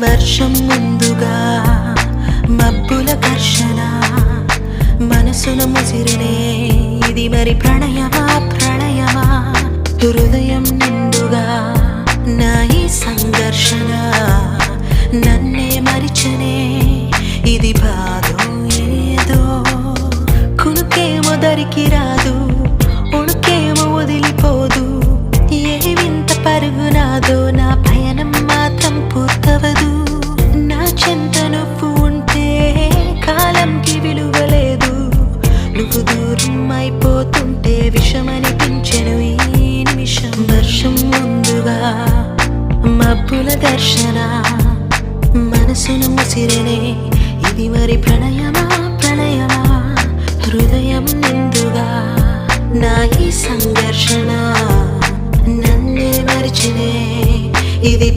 వర్షం ముందుగా మబ్బుల ఘర్షణ మనసును ముసిరినే ఇది మరి ప్రణయమా ప్రణయమా హృదయం నిండుగా నా ఈ సంఘర్షణ నన్నే మరిచనే ఇది బాధో ఏదో కునుకేమో దరికి రాదు ఉణుకేమో వదిలిపోదు ఏ వింత పరుగు నాదో నా పయనం మాత్రం పూర్తవదు నా చెంత నువ్వు ఉంటే కాలంకి విలువలేదు నువ్వు దూరం అయిపోతుంటే విషమనిపించెను ఈ నిమిషం వర్షం ముందుగా మబ్బుల దర్శన మనసును ముసిరినే ఇది మరి ప్రణయమా ప్రణయమా హృదయం నిండుగా నా ఈ సంఘర్షణ నన్నే మరిచినే ఇది